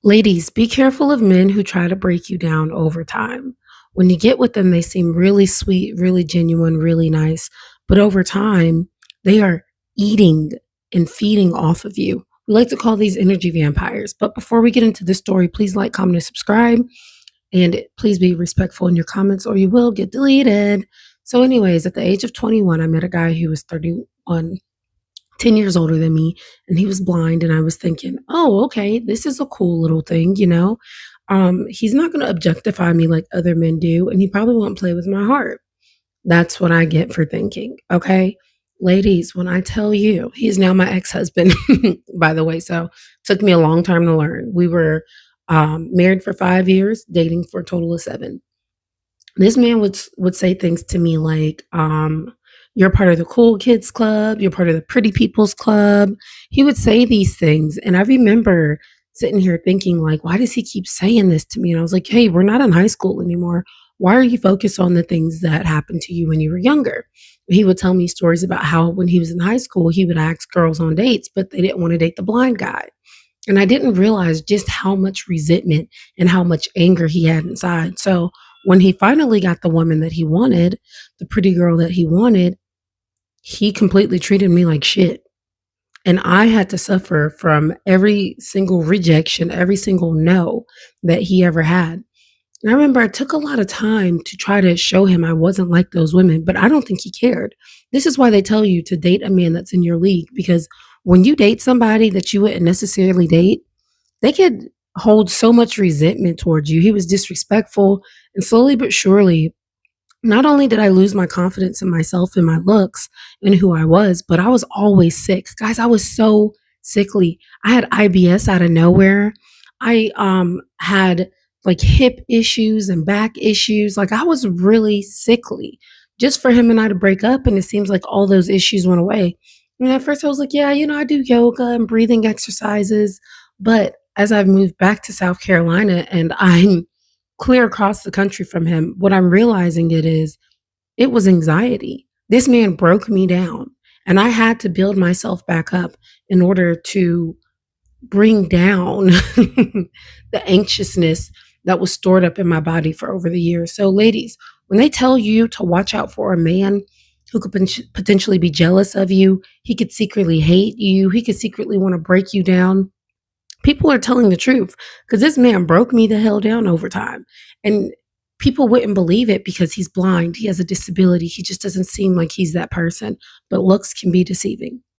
Ladies, be careful of men who try to break you down over time. When you get with them, they seem really sweet, really genuine, really nice. But over time, they are eating and feeding off of you. We like to call these energy vampires. But before we get into this story, please like, comment, and subscribe. And please be respectful in your comments or you will get deleted. So, anyways, at the age of 21, I met a guy who was 31, 10 years older than me, and he was blind. And I was thinking, oh, okay, this is a cool little thing. He's not going to objectify me like other men do, and he probably won't play with my heart. That's what I get for thinking. Okay. Ladies, when I tell you, he's now my ex husband, by the way. So, took me a long time to learn. We were married for 5 years, dating for a total of 7. This man would say things to me like, "You're part of the cool kids club. You're part of the pretty people's club." He would say these things, and I remember sitting here thinking, like, "Why does he keep saying this to me?" And I was like, "Hey, we're not in high school anymore. Why are you focused on the things that happened to you when you were younger?" He would tell me stories about how when he was in high school, he would ask girls on dates, but they didn't want to date the blind guy. And I didn't realize just how much resentment and how much anger he had inside. So when he finally got the woman that he wanted, the pretty girl that he wanted, he completely treated me like shit. And I had to suffer from every single rejection, every single no that he ever had. And I remember I took a lot of time to try to show him I wasn't like those women, but I don't think he cared. This is why they tell you to date a man that's in your league, because when you date somebody that you wouldn't necessarily date, they could hold so much resentment towards you. He was disrespectful, and slowly but surely, not only did I lose my confidence in myself and my looks and who I was, but I was always sick. Guys, I was so sickly. I had IBS out of nowhere. I had like hip issues and back issues. Like I was really sickly just for him and I to break up, and it seems like all those issues went away. And at first I was like, yeah, I do yoga and breathing exercises, but as I've moved back to South Carolina and I'm clear across the country from him, what I'm realizing it was anxiety. This man broke me down, and I had to build myself back up in order to bring down the anxiousness that was stored up in my body for over the years. So, ladies, when they tell you to watch out for a man who could potentially be jealous of you, he could secretly hate you, he could secretly want to break you down, people are telling the truth, because this man broke me the hell down over time. And people wouldn't believe it because he's blind, he has a disability, he just doesn't seem like he's that person. But looks can be deceiving.